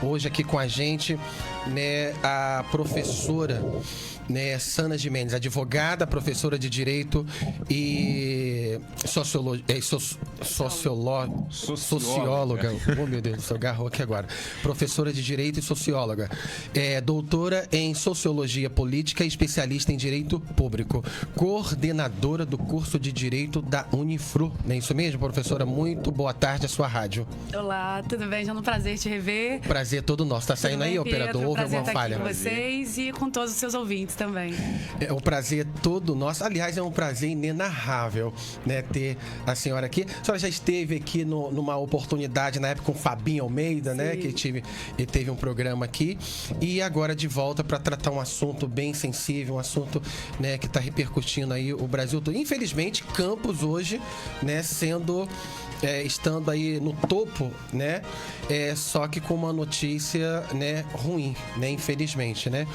Hoje aqui com a gente, né, a professora, né, Sana Gimenez, advogada, professora de Direito e socióloga. Oh, meu Deus do céu, agarrou aqui agora. Professora de Direito e socióloga. Doutora em Sociologia Política e especialista em Direito Público. Coordenadora do curso de Direito da Unifru. Não é isso mesmo, professora? Muito boa tarde à sua rádio. Olá, tudo bem? Já é um prazer te rever. Prazer todo nosso. Tá saindo aí, operador? Houve alguma falha? Com vocês e com todos os seus ouvintes também. É um prazer todo nosso. Aliás, é um prazer inenarrável, né, ter a senhora aqui. A senhora já esteve aqui numa oportunidade na época com o Fabinho Almeida, sim, né? Ele teve um programa aqui. E agora de volta para tratar um assunto bem sensível, um assunto, né, que está repercutindo aí o Brasil todo. Infelizmente, Campos hoje, né, estando aí no topo, né? Só que com uma notícia, né, ruim, né? Infelizmente, né?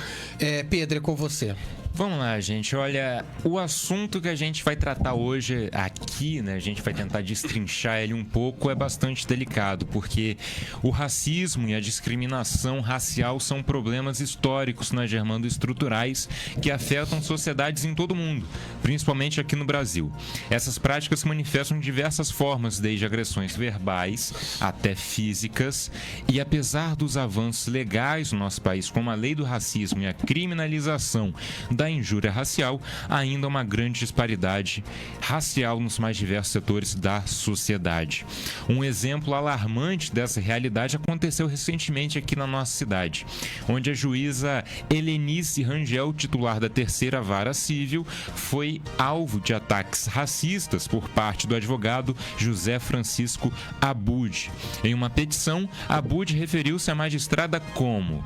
Pedro, é com você. Vamos lá, gente. Olha, o assunto que a gente vai tratar hoje aqui, né? A gente vai tentar destrinchar ele um pouco, é bastante delicado, porque o racismo e a discriminação racial são problemas históricos, né, Germando, estruturais, que afetam sociedades em todo o mundo, principalmente aqui no Brasil. Essas práticas se manifestam de diversas formas, desde agressões verbais até físicas, e apesar dos avanços legais no nosso país, como a lei do racismo e a criminalização da injúria racial, ainda há uma grande disparidade racial nos mais diversos setores da sociedade. Um exemplo alarmante dessa realidade aconteceu recentemente aqui na nossa cidade, onde a juíza Helenice Rangel, titular da Terceira Vara Civil, foi alvo de ataques racistas por parte do advogado José Francisco Abud. Em uma petição, Abud referiu-se à magistrada como,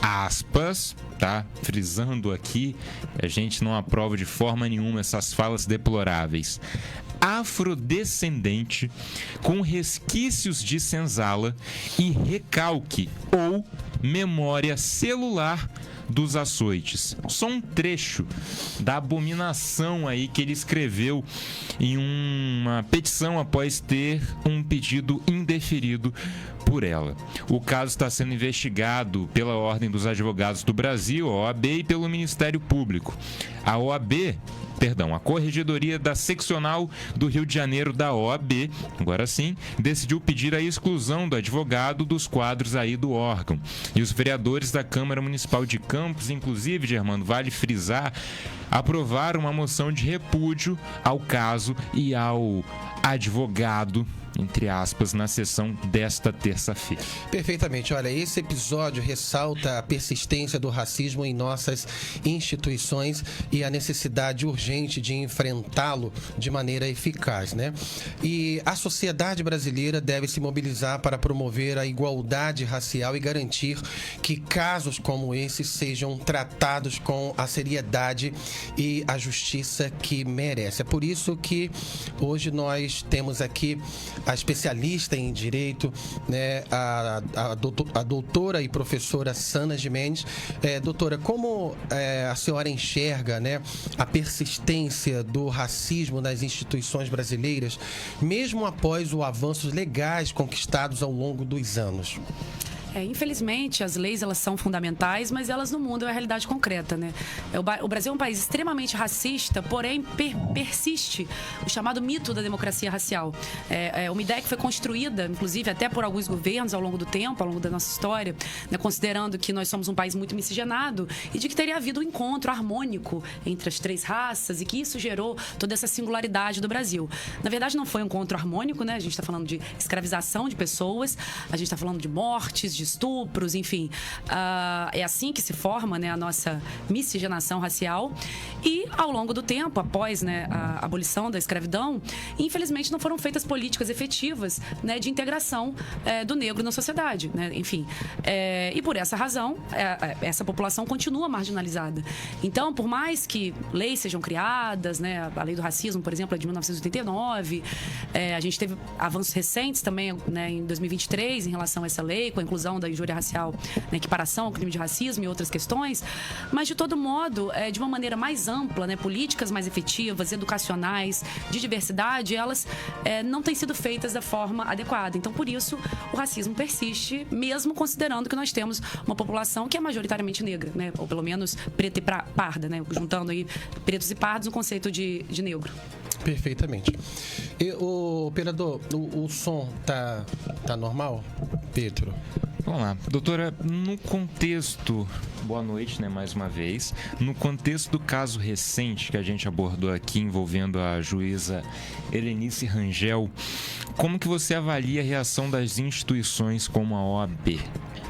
aspas, tá? Frisando aqui, a gente não aprova de forma nenhuma essas falas deploráveis, afrodescendente, com resquícios de senzala e recalque ou memória celular dos açoites. Só um trecho da abominação aí que ele escreveu em uma petição após ter um pedido indeferido por ela. O caso está sendo investigado pela Ordem dos Advogados do Brasil, a OAB, e pelo Ministério Público. A Corregedoria da Seccional do Rio de Janeiro da OAB, agora sim, decidiu pedir a exclusão do advogado dos quadros aí do órgão. E os vereadores da Câmara Municipal de Campos, inclusive, Germando, vale frisar, aprovaram uma moção de repúdio ao caso e ao advogado, entre aspas, na sessão desta terça-feira. Perfeitamente. Olha, esse episódio ressalta a persistência do racismo em nossas instituições e a necessidade urgente de enfrentá-lo de maneira eficaz, né? E a sociedade brasileira deve se mobilizar para promover a igualdade racial e garantir que casos como esse sejam tratados com a seriedade e a justiça que merece. É por isso que hoje nós temos aqui a especialista em Direito, né, a doutora e professora Sana Gimenez. Doutora, como a senhora enxerga, né, a persistência do racismo nas instituições brasileiras, mesmo após os avanços legais conquistados ao longo dos anos? Infelizmente, as leis, elas são fundamentais, mas elas não mudam a realidade concreta, né? O Brasil é um país extremamente racista, porém persiste o chamado mito da democracia racial. Uma ideia que foi construída, inclusive, até por alguns governos ao longo do tempo, ao longo da nossa história, né, considerando que nós somos um país muito miscigenado e de que teria havido um encontro harmônico entre as três raças e que isso gerou toda essa singularidade do Brasil. Na verdade, não foi um encontro harmônico, né? A gente está falando de escravização de pessoas, a gente está falando de mortes, de estupros, enfim. É assim que se forma, né, a nossa miscigenação racial. E, ao longo do tempo, após, né, a abolição da escravidão, infelizmente não foram feitas políticas efetivas, né, de integração do negro na sociedade, né? Enfim. E por essa razão, essa população continua marginalizada. Então, por mais que leis sejam criadas, né, a lei do racismo, por exemplo, é de 1989, a gente teve avanços recentes também, né, em 2023 em relação a essa lei, com a inclusão questão da injúria racial, na equiparação ao crime de racismo e outras questões, mas, de todo modo, de uma maneira mais ampla, né, políticas mais efetivas, educacionais, de diversidade, elas não têm sido feitas da forma adequada. Então, por isso, o racismo persiste, mesmo considerando que nós temos uma população que é majoritariamente negra, né, ou pelo menos preta e parda, né, juntando aí pretos e pardos no conceito de negro. Perfeitamente. E, operador, o som tá normal, Pedro? Vamos lá. Doutora, no contexto... Boa noite, né, mais uma vez. No contexto do caso recente que a gente abordou aqui, envolvendo a juíza Helenice Rangel, como que você avalia a reação das instituições como a OAB?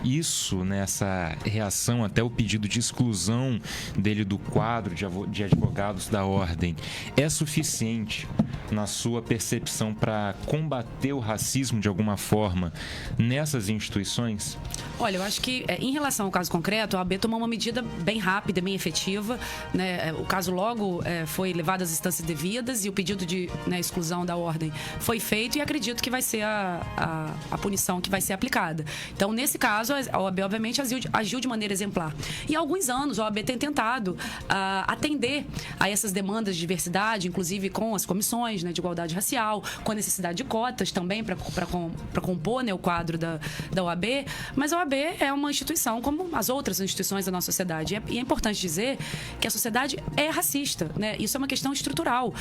Isso, nessa reação, até o pedido de exclusão dele do quadro de advogados da ordem, é suficiente, na sua percepção, para combater o racismo de alguma forma nessas instituições? Olha, eu acho que, em relação ao caso concreto, a OAB tomou uma medida bem rápida, bem efetiva, né? O caso logo foi levado às instâncias devidas e o pedido de, né, exclusão da ordem foi feito, e acredito que vai ser a punição que vai ser aplicada. Então, nesse caso, a OAB, obviamente, agiu de maneira exemplar. E há alguns anos, a OAB tem tentado atender a essas demandas de diversidade, inclusive com as comissões, né, de igualdade racial, com a necessidade de cotas também para compor, né, o quadro da OAB, mas a OAB é uma instituição como as outras instituições da nossa sociedade. E é importante dizer que a sociedade é racista, né? Isso é uma questão estrutural.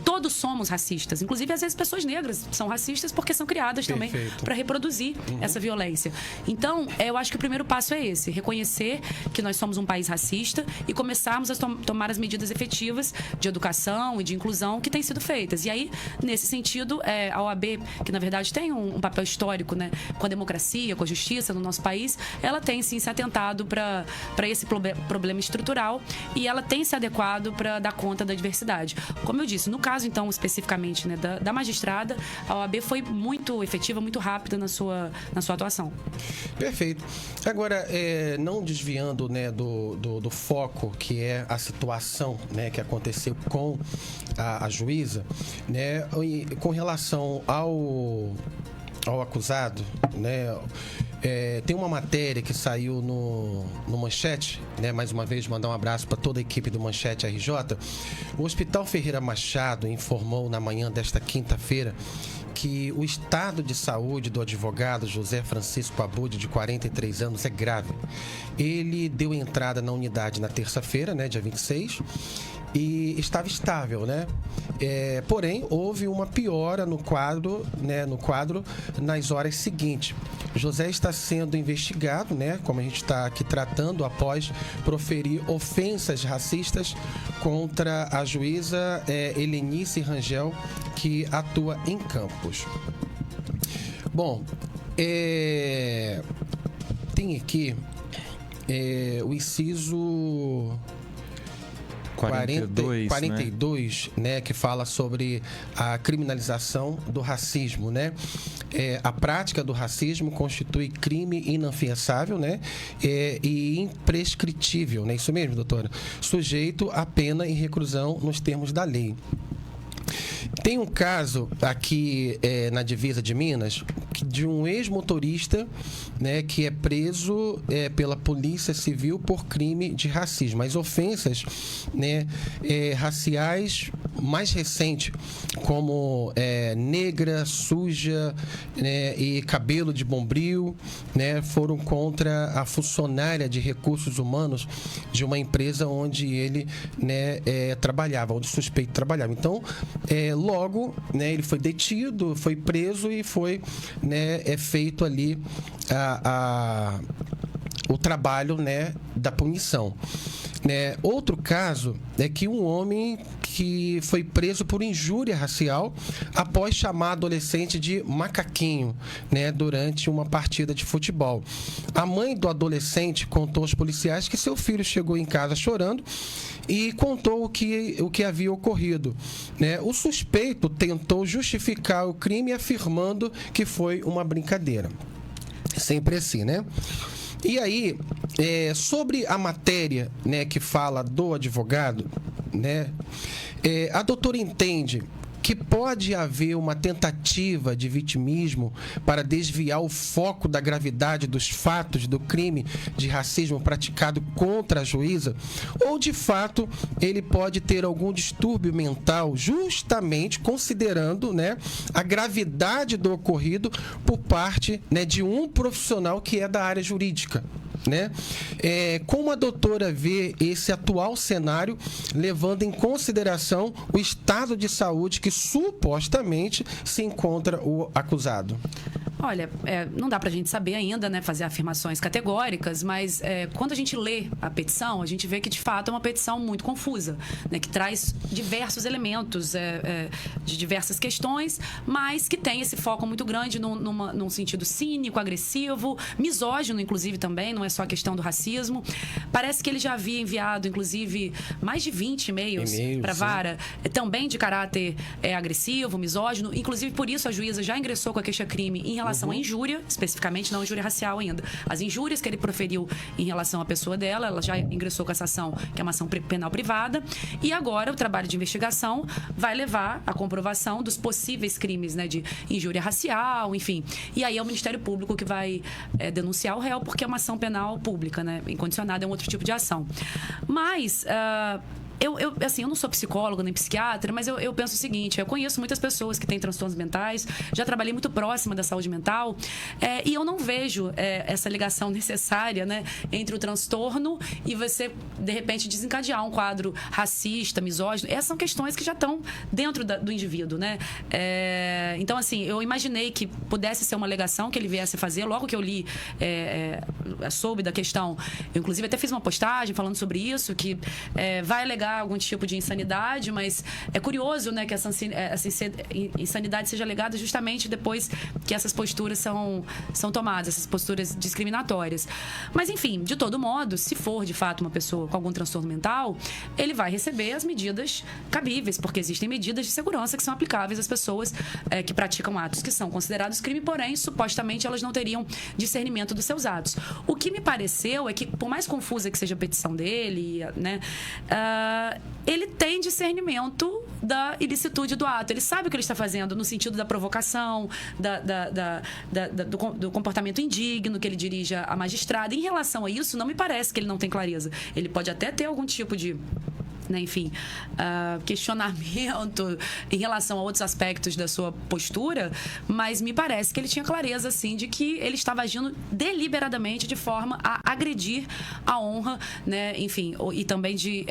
Todos somos racistas. Inclusive, às vezes, pessoas negras são racistas porque são criadas também para reproduzir essa violência. Então, eu acho que o primeiro passo é esse: reconhecer que nós somos um país racista e começarmos a tomar as medidas efetivas de educação e de inclusão que têm sido feitas. E aí, nesse sentido, a OAB, que na verdade tem um papel histórico, né, com a democracia, com a justiça no nosso país, ela tem sim se atentado para esse problema estrutural, e ela tem se adequado para dar conta da diversidade. Como eu disse, no caso, então, especificamente, né, da magistrada, a OAB foi muito efetiva, muito rápida na sua atuação. Perfeito. Agora, não desviando, né, do foco, que é a situação, né, que aconteceu com a juíza, né, com relação ao acusado, né, tem uma matéria que saiu no Manchete, né, mais uma vez mandar um abraço para toda a equipe do Manchete RJ. O Hospital Ferreira Machado informou na manhã desta quinta-feira que o estado de saúde do advogado José Francisco Abud, de 43 anos, é grave. Ele deu entrada na unidade na terça-feira, né, dia 26, e estava estável, né? Porém, houve uma piora no quadro nas horas seguintes. José está sendo investigado, né, como a gente está aqui tratando, após proferir ofensas racistas contra a juíza Helenice Rangel, que atua em Campos. Bom, tem aqui o inciso 42, né, que fala sobre a criminalização do racismo, né? A prática do racismo constitui crime inafiançável, né? E imprescritível, né? Isso mesmo, doutora? Sujeito a pena e reclusão nos termos da lei. Tem um caso aqui na divisa de Minas de um ex-motorista, né, que é preso pela Polícia Civil por crime de racismo. As ofensas, né, raciais mais recentes, como negra, suja, né, e cabelo de bombril, né, foram contra a funcionária de recursos humanos de uma empresa onde ele, né, trabalhava, onde o suspeito trabalhava. Então, logo, né, ele foi detido, foi preso e foi, né, feito ali o trabalho, né, da punição. Outro caso é que um homem que foi preso por injúria racial após chamar adolescente de macaquinho, né, durante uma partida de futebol. A mãe do adolescente contou aos policiais que seu filho chegou em casa chorando e contou o que havia ocorrido, né? O suspeito tentou justificar o crime afirmando que foi uma brincadeira. Sempre assim, né? E aí, sobre a matéria, né, que fala do advogado, né, a doutora entende que pode haver uma tentativa de vitimismo para desviar o foco da gravidade dos fatos do crime de racismo praticado contra a juíza, ou de fato ele pode ter algum distúrbio mental, justamente considerando, né, a gravidade do ocorrido por parte, né, de um profissional que é da área jurídica. Né? Como a doutora vê esse atual cenário, levando em consideração o estado de saúde que supostamente se encontra o acusado? Olha, não dá pra gente saber ainda, né, fazer afirmações categóricas, mas quando a gente lê a petição, a gente vê que de fato é uma petição muito confusa, né, que traz diversos elementos de diversas questões, mas que tem esse foco muito grande num sentido cínico, agressivo, misógino, inclusive, também, não é só a questão do racismo. Parece que ele já havia enviado, inclusive, mais de 20 e-mails para a vara, também de caráter agressivo, misógino. Inclusive, por isso, a juíza já ingressou com a queixa-crime em relação à injúria, especificamente, não injúria racial ainda. As injúrias que ele proferiu em relação à pessoa dela, ela já ingressou com essa ação, que é uma ação penal privada. E agora, o trabalho de investigação vai levar à comprovação dos possíveis crimes, né, de injúria racial, enfim. E aí é o Ministério Público que vai denunciar o réu, porque é uma ação penal pública, né? Incondicionada é um outro tipo de ação. Mas eu não sou psicóloga nem psiquiatra, mas eu penso o seguinte: eu conheço muitas pessoas que têm transtornos mentais, já trabalhei muito próxima da saúde mental, e eu não vejo essa ligação necessária, né, entre o transtorno e você, de repente, desencadear um quadro racista, misógino. Essas são questões que já estão dentro do indivíduo, né? Então, assim, eu imaginei que pudesse ser uma alegação que ele viesse fazer. Logo que eu li, soube da questão, eu inclusive até fiz uma postagem falando sobre isso, que vai alegar algum tipo de insanidade, mas é curioso, né, que essa insanidade seja alegada justamente depois que essas posturas são tomadas, essas posturas discriminatórias. Mas, enfim, de todo modo, se for de fato uma pessoa com algum transtorno mental, ele vai receber as medidas cabíveis, porque existem medidas de segurança que são aplicáveis às pessoas que praticam atos que são considerados crime, porém, supostamente, elas não teriam discernimento dos seus atos. O que me pareceu é que, por mais confusa que seja a petição dele, né, ele tem discernimento da ilicitude do ato. Ele sabe o que ele está fazendo no sentido da provocação, do comportamento indigno que ele dirige à magistrada. Em relação a isso, não me parece que ele não tem clareza. Ele pode até ter algum tipo de, né, enfim, questionamento em relação a outros aspectos da sua postura, mas me parece que ele tinha clareza, assim, de que ele estava agindo deliberadamente de forma a agredir a honra, né, enfim, e também de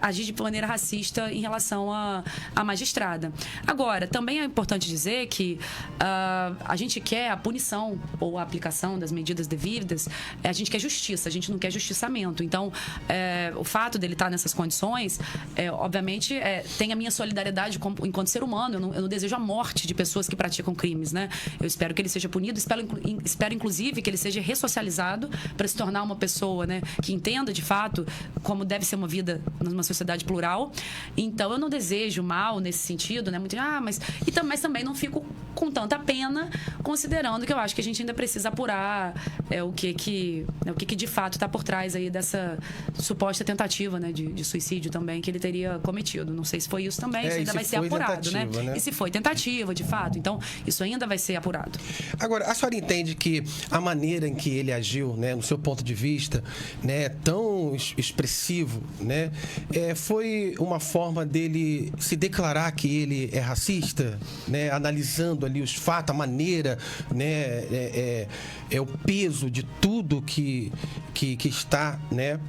agir de maneira racista em relação à magistrada. Agora, também é importante dizer que a gente quer a punição ou a aplicação das medidas devidas, a gente quer justiça, a gente não quer justiçamento. Então, o fato dele estar nessas condições, obviamente, tem a minha solidariedade enquanto ser humano. Eu não desejo a morte de pessoas que praticam crimes, né? Eu espero que ele seja punido, espero inclusive que ele seja ressocializado para se tornar uma pessoa, né, que entenda de fato como deve ser uma vida numa sociedade plural. Então, eu não desejo mal nesse sentido, né? Mas também não fico com tanta pena, considerando que eu acho que a gente ainda precisa apurar o que de fato está por trás aí dessa suposta tentativa, né, de suicídio também que ele teria cometido. Não sei se foi isso também, isso ainda vai ser apurado, né? E se foi tentativa, de fato. Então, isso ainda vai ser apurado. Agora, a senhora entende que a maneira em que ele agiu, né, no seu ponto de vista, né, tão expressivo, né, foi uma forma dele se declarar que ele é racista, né, analisando ali os fatos, a maneira, né, o peso de tudo que está, né,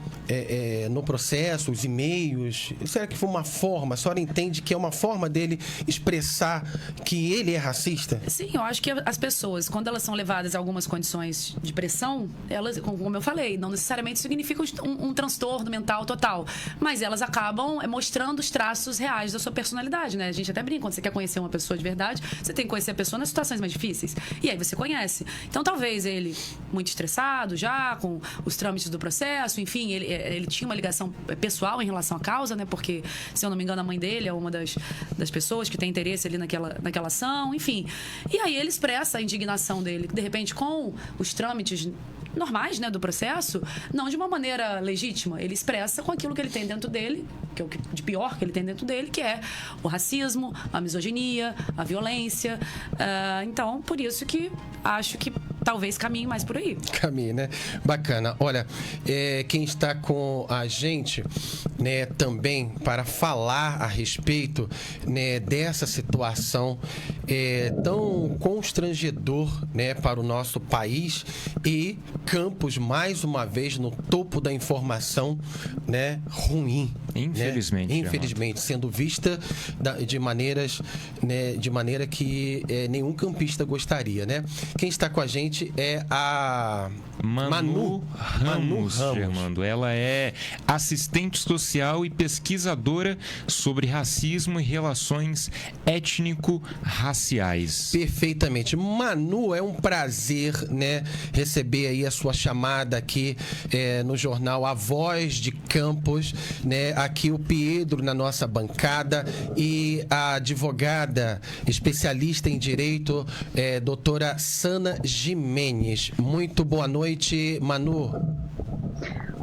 no processo, os e-mails. Será que foi uma forma? A senhora entende que é uma forma dele expressar que ele é racista? Sim, eu acho que as pessoas, quando elas são levadas a algumas condições de pressão, elas, como eu falei, não necessariamente significa um transtorno mental total, mas elas acabam mostrando os traços reais da sua personalidade, né? A gente até brinca, quando você quer conhecer uma pessoa de verdade, você tem que conhecer a pessoa nas situações mais difíceis. E aí você conhece. Então, talvez ele, muito estressado já, com os trâmites do processo, enfim, ele tinha uma ligação pessoal em relação à causa, né? Porque, se eu não me engano, a mãe dele é uma das pessoas que tem interesse ali naquela ação, enfim. E aí ele expressa a indignação dele, de repente, com os trâmites normais, né, do processo, não de uma maneira legítima. Ele expressa com aquilo que ele tem dentro dele, que é o de pior que ele tem dentro dele, que é o racismo, a misoginia, a violência. Então, por isso que acho que talvez caminhe mais por aí. Caminhe, né? Bacana. Olha, quem está com a gente, né, também para falar a respeito, né, dessa situação tão constrangedor, né, para o nosso país, e Campos, mais uma vez, no topo da informação, né, ruim. Infelizmente. Né? Infelizmente, sendo vista de maneira que nenhum campista gostaria, né? Quem está com a gente é a Manu Ramos, Germando. Ela é assistente social e pesquisadora sobre racismo e relações étnico-raciais. Perfeitamente. Manu, é um prazer, né, receber aí a sua chamada aqui no jornal A Voz de Campos, né? Aqui o Pedro na nossa bancada e a advogada especialista em direito, doutora Sana Jimenez. Muito boa noite, Manu.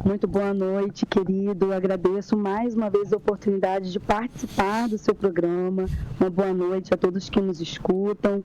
Muito boa noite, querido. Agradeço mais uma vez a oportunidade de participar do seu programa. Uma boa noite a todos que nos escutam.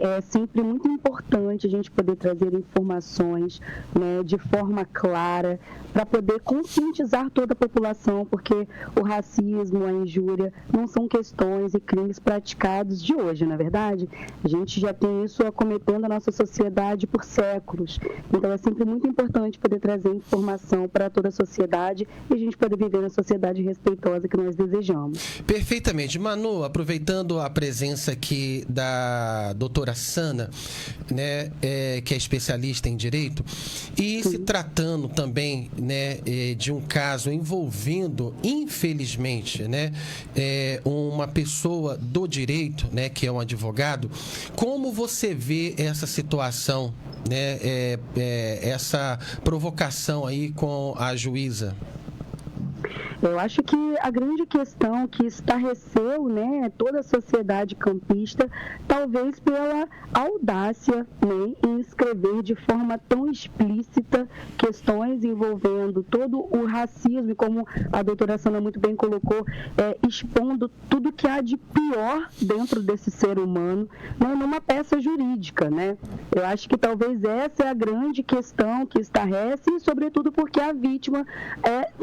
É sempre muito importante a gente poder trazer informações, né, de forma clara, para poder conscientizar toda a população, porque o racismo, a injúria, não são questões e crimes praticados de hoje, não é verdade? A gente já tem isso acometendo a nossa sociedade por séculos. Então, é sempre muito importante poder trazer informação para toda a sociedade e a gente poder viver na sociedade respeitosa que nós desejamos. Perfeitamente. Manu, aproveitando a presença aqui da doutora Sana, né, que é especialista em direito, e se tratando também, né, de um caso envolvendo, infelizmente, né, uma pessoa do direito, né, que é um advogado, como você vê essa situação, né, essa provocação aí com a juíza? Eu acho que a grande questão que estarreceu, né, toda a sociedade campista, talvez pela audácia, né, em escrever de forma tão explícita questões envolvendo todo o racismo, e como a doutora Sana muito bem colocou, expondo tudo que há de pior dentro desse ser humano, né, numa peça jurídica, né? Eu acho que talvez essa é a grande questão que estarrece, e sobretudo porque a vítima,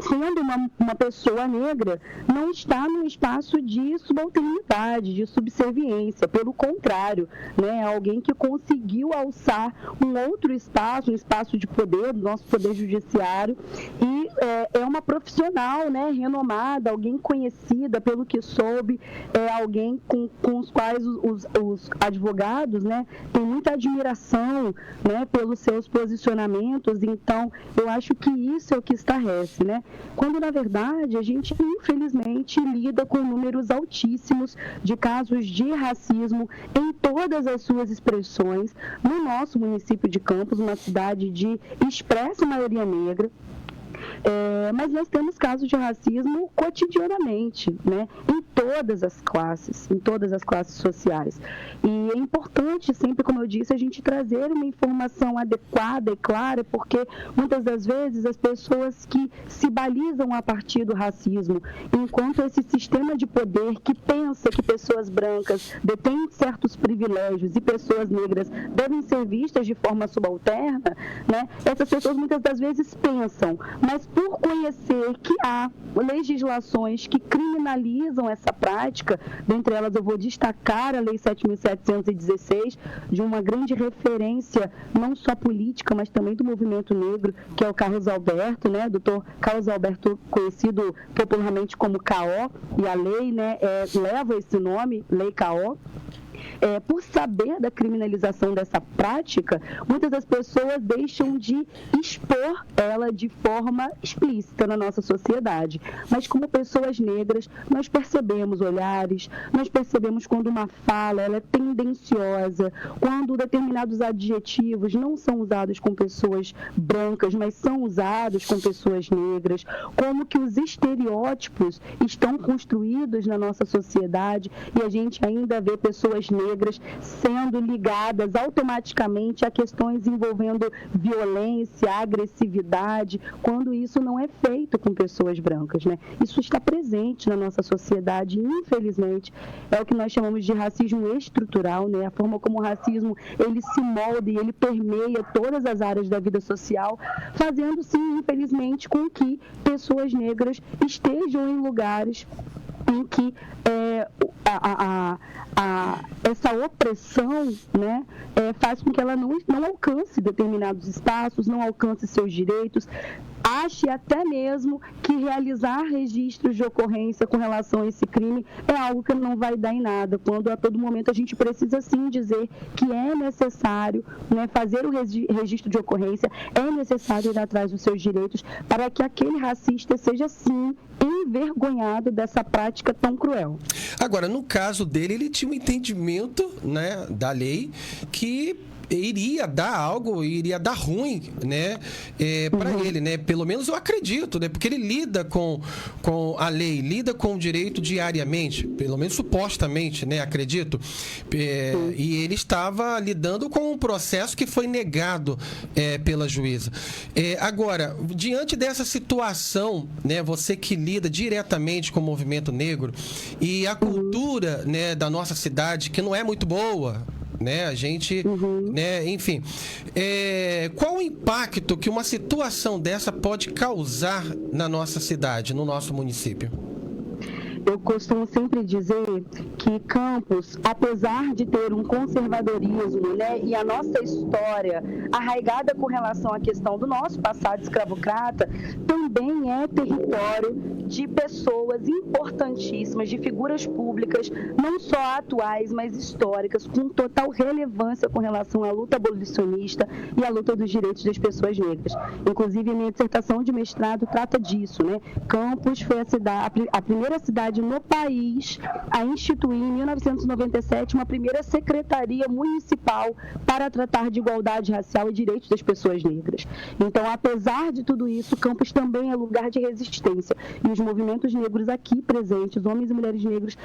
sendo uma pessoa negra, não está num espaço de subalternidade, de subserviência. Pelo contrário, né, é alguém que conseguiu alçar um outro espaço, um espaço de poder, do nosso poder judiciário, e é uma profissional, né, renomada, alguém conhecida pelo que soube, alguém com os quais os advogados, né, têm muita admiração, né, pelos seus posicionamentos. Então, eu acho que isso é o que estarrece, né? Quando, na verdade, a gente, infelizmente, lida com números altíssimos de casos de racismo em todas as suas expressões no nosso município de Campos, uma cidade de expressa maioria negra. Mas nós temos casos de racismo cotidianamente, né? Em todas as classes sociais. E é importante sempre, como eu disse, a gente trazer uma informação adequada e clara, porque muitas das vezes as pessoas que se balizam a partir do racismo, enquanto esse sistema de poder que pensa que pessoas brancas detêm certos privilégios e pessoas negras devem ser vistas de forma subalterna, né? Essas pessoas muitas das vezes pensam, mas por conhecer que há legislações que criminalizam essa prática, dentre elas eu vou destacar a Lei 7.716, de uma grande referência, não só política, mas também do movimento negro, que é o Carlos Alberto, né? Doutor Carlos Alberto, conhecido popularmente como K.O., e a lei, né, leva esse nome, Lei K.O., por saber da criminalização dessa prática, muitas das pessoas deixam de expor ela de forma explícita na nossa sociedade. Mas como pessoas negras, nós percebemos olhares, nós percebemos quando uma fala ela é tendenciosa, quando determinados adjetivos não são usados com pessoas brancas, mas são usados com pessoas negras, como que os estereótipos estão construídos na nossa sociedade e a gente ainda vê pessoas negras sendo ligadas automaticamente a questões envolvendo violência, agressividade, quando isso não é feito com pessoas brancas, né? Isso está presente na nossa sociedade, infelizmente, é o que nós chamamos de racismo estrutural, né? A forma como o racismo, ele se molda e ele permeia todas as áreas da vida social, fazendo, sim, infelizmente, com que pessoas negras estejam em lugares em que essa opressão, né, faz com que ela não alcance determinados espaços, não alcance seus direitos, ache até mesmo que realizar registros de ocorrência com relação a esse crime é algo que não vai dar em nada, quando a todo momento a gente precisa sim dizer que é necessário, né, fazer o registro de ocorrência, é necessário ir atrás dos seus direitos para que aquele racista seja sim envergonhado dessa prática tão cruel. Agora, no caso dele, ele tinha um entendimento, né, da lei que iria dar algo, iria dar ruim, né, para ele, né? Pelo menos eu acredito, né? Porque ele lida com a lei, lida com o direito diariamente, pelo menos supostamente, né? Acredito. E ele estava lidando com um processo que foi negado pela juíza. Agora, diante dessa situação, né? Você que lida diretamente com o movimento negro e a cultura, né, da nossa cidade, que não é muito boa, né? A gente, né? Enfim, qual o impacto que uma situação dessa pode causar na nossa cidade, no nosso município? Eu costumo sempre dizer que Campos, apesar de ter um conservadorismo, né, e a nossa história arraigada com relação à questão do nosso passado escravocrata, também é território de pessoas importantíssimas, de figuras públicas, não só atuais, mas históricas, com total relevância com relação à luta abolicionista e à luta dos direitos das pessoas negras. Inclusive, minha dissertação de mestrado trata disso, né? Campos foi a primeira cidade no país a instituir, em 1997, uma primeira secretaria municipal para tratar de igualdade racial e direitos das pessoas negras. Então, apesar de tudo isso, Campos também é lugar de resistência. E os movimentos negros aqui presentes, homens e mulheres negros,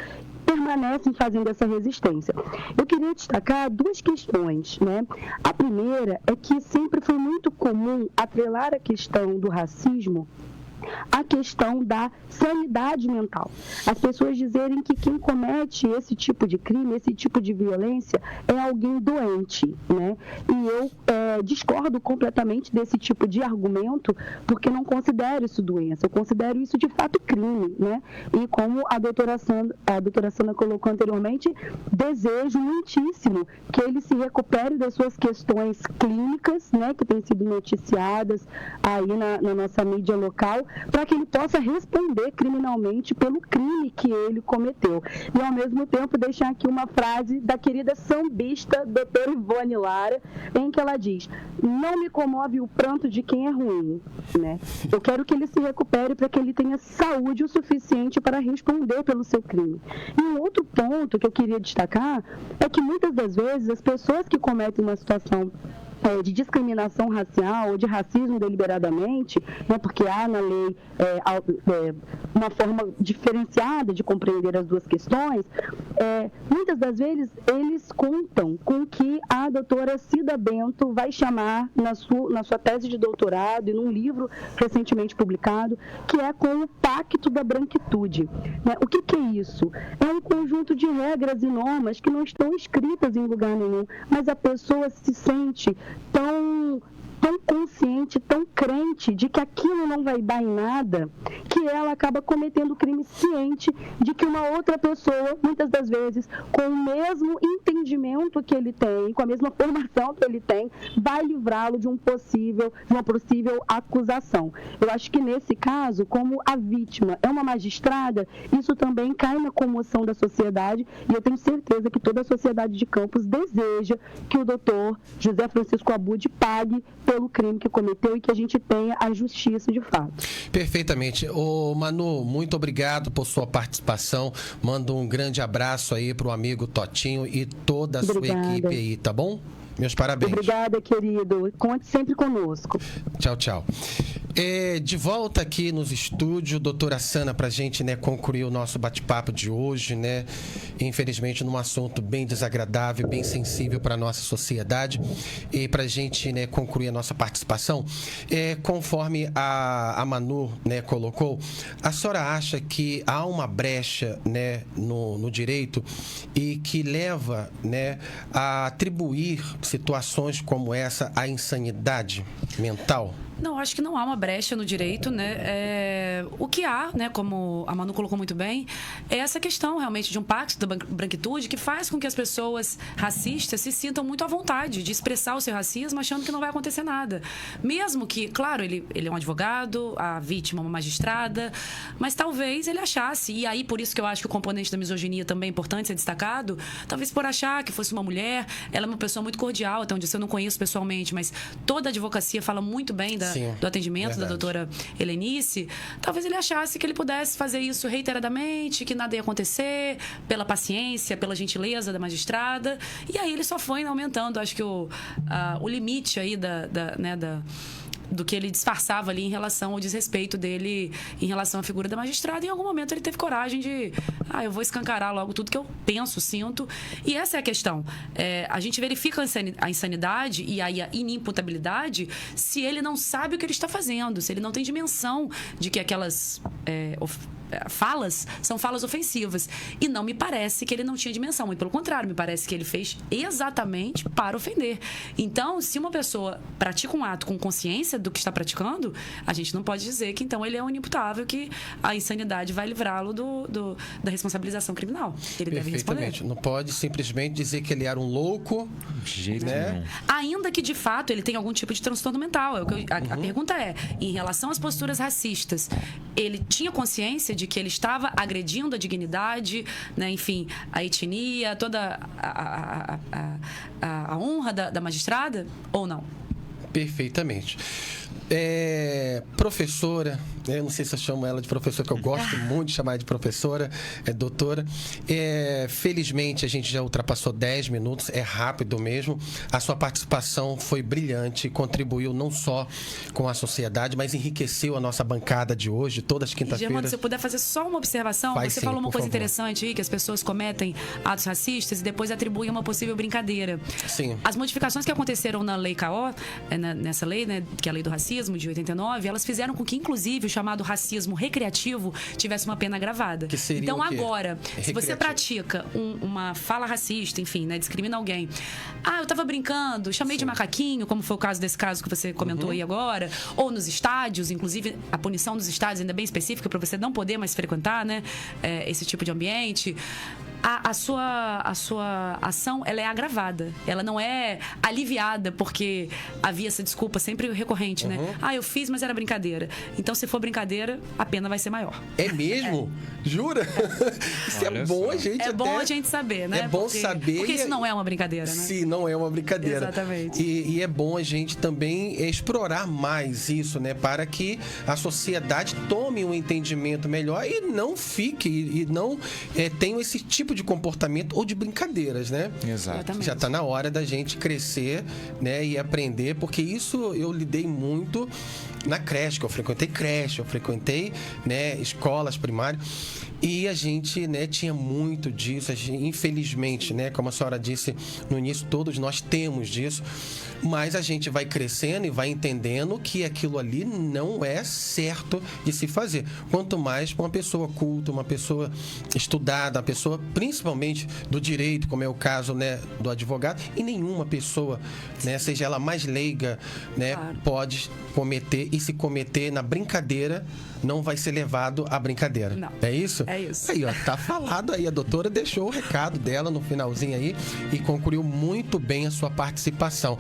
permanecem fazendo essa resistência. Eu queria destacar duas questões, né? A primeira é que sempre foi muito comum atrelar a questão do racismo a questão da sanidade mental. As pessoas dizerem que quem comete esse tipo de crime, esse tipo de violência, é alguém doente, né? E eu discordo completamente desse tipo de argumento, porque não considero isso doença, eu considero isso de fato crime, né? E como a doutora Sandra colocou anteriormente, desejo muitíssimo que ele se recupere das suas questões clínicas, né, que têm sido noticiadas aí na nossa mídia local, para que ele possa responder criminalmente pelo crime que ele cometeu. E, ao mesmo tempo, deixar aqui uma frase da querida sambista doutora Ivone Lara, em que ela diz: não me comove o pranto de quem é ruim, né? Eu quero que ele se recupere para que ele tenha saúde o suficiente para responder pelo seu crime. E um outro ponto que eu queria destacar é que, muitas das vezes, as pessoas que cometem uma situação de discriminação racial ou de racismo deliberadamente, né, porque há na lei uma forma diferenciada de compreender as duas questões, muitas das vezes eles contam com que a doutora Cida Bento vai chamar na sua tese de doutorado e num livro recentemente publicado, que é com o Pacto da Branquitude. Né? O que é isso? É um conjunto de regras e normas que não estão escritas em lugar nenhum, mas a pessoa se sente tão consciente, tão crente de que aquilo não vai dar em nada, que ela acaba cometendo crime ciente de que uma outra pessoa, muitas das vezes, com o mesmo entendimento que ele tem, com a mesma formação que ele tem, vai livrá-lo de uma possível acusação. Eu acho que nesse caso, como a vítima é uma magistrada, isso também cai na comoção da sociedade, e eu tenho certeza que toda a sociedade de Campos deseja que o doutor José Francisco Abud pague pelo crime que cometeu e que a gente tenha a justiça de fato. Perfeitamente. Ô, Manu, muito obrigado por sua participação. Mando um grande abraço aí pro amigo Totinho e toda a sua equipe aí, tá bom? Meus parabéns. Obrigada, querido. Conte sempre conosco. Tchau, tchau. De volta aqui nos estúdios, doutora Sana, para a gente, né, concluir o nosso bate-papo de hoje, né? Infelizmente, num assunto bem desagradável, bem sensível para a nossa sociedade. E para a gente, né, concluir a nossa participação, conforme a Manu, né, colocou, a senhora acha que há uma brecha, né, no direito e que leva, né, a atribuir situações como essa à insanidade mental? Não, acho que não há uma brecha no direito, né? O que há, né, como a Manu colocou muito bem, é essa questão realmente de um pacto da branquitude que faz com que as pessoas racistas se sintam muito à vontade de expressar o seu racismo achando que não vai acontecer nada. Mesmo que, claro, ele é um advogado, a vítima uma magistrada, mas talvez ele achasse, e aí por isso que eu acho que o componente da misoginia também é importante ser destacado, talvez por achar que fosse uma mulher, ela é uma pessoa muito cordial, até onde eu não conheço pessoalmente, mas toda a advocacia fala muito bem do atendimento da doutora Helenice, talvez ele achasse que ele pudesse fazer isso reiteradamente, que nada ia acontecer, pela paciência, pela gentileza da magistrada, e aí ele só foi aumentando, acho que o limite aí do que ele disfarçava ali em relação ao desrespeito dele em relação à figura da magistrada. Em algum momento ele teve coragem de eu vou escancarar logo tudo que eu penso, sinto. E essa é a questão. A gente verifica a insanidade e aí a inimputabilidade se ele não sabe o que ele está fazendo, se ele não tem dimensão de que aquelas falas são falas ofensivas. E não me parece que ele não tinha dimensão, muito pelo contrário, me parece que ele fez exatamente para ofender. Então, se uma pessoa pratica um ato com consciência do que está praticando, a gente não pode dizer que então ele é inimputável, que a insanidade vai livrá-lo da responsabilização criminal. Ele deve responder. Não pode simplesmente dizer que ele era um louco, de jeito né? nenhum. Ainda que, de fato, ele tenha algum tipo de transtorno mental. A pergunta é, em relação às posturas racistas, ele tinha consciência de que ele estava agredindo a dignidade, né, enfim, a etnia, toda a honra da magistrada, ou não? Perfeitamente. Professora, eu não sei se eu chamo ela de professora, que eu gosto muito de chamar de professora, doutora. Felizmente, a gente já ultrapassou 10 minutos, é rápido mesmo. A sua participação foi brilhante, contribuiu não só com a sociedade, mas enriqueceu a nossa bancada de hoje, todas as quintas-feiras. Germano, se eu puder fazer só uma observação, você falou uma coisa interessante aí, que as pessoas cometem atos racistas e depois atribuem uma possível brincadeira. Sim. As modificações que aconteceram na Lei CAO, nessa lei, né, que é a Lei do Racismo, de 89, elas fizeram com que, inclusive, o chamado racismo recreativo tivesse uma pena agravada. Que seria então, o quê? agora, se você pratica uma fala racista, enfim, né, discrimina alguém. Eu tava brincando, chamei de macaquinho, como foi o caso desse caso que você comentou aí agora, ou nos estádios, inclusive a punição dos estádios ainda é bem específica para você não poder mais frequentar, né, esse tipo de ambiente. A sua ação, ela é agravada. Ela não é aliviada porque havia essa desculpa sempre recorrente, né? Eu fiz, mas era brincadeira. Então, se for brincadeira, a pena vai ser maior. É mesmo? Jura? Isso Olha é bom só. a gente É bom a gente saber, né? É bom saber. Porque isso não é uma brincadeira, né? Sim, não é uma brincadeira. Exatamente. E é bom a gente também explorar mais isso, né? Para que a sociedade tome um entendimento melhor e não fique, e não tenha esse tipo de comportamento ou de brincadeiras, né? Exato. Já está na hora da gente crescer, né? E aprender, porque isso eu lidei muito na creche, que eu frequentei, né, escolas primárias, e a gente, né, tinha muito disso, infelizmente, né, como a senhora disse no início, todos nós temos disso, mas a gente vai crescendo e vai entendendo que aquilo ali não é certo de se fazer. Quanto mais para uma pessoa culta, uma pessoa estudada, uma pessoa principalmente do direito, como é o caso, né, do advogado, e nenhuma pessoa, né, seja ela mais leiga, né, pode cometer, e se cometer na brincadeira, não vai ser levado à brincadeira. Não. É isso? É isso. Aí, ó, tá falado aí. A doutora deixou o recado dela no finalzinho aí e concluiu muito bem a sua participação.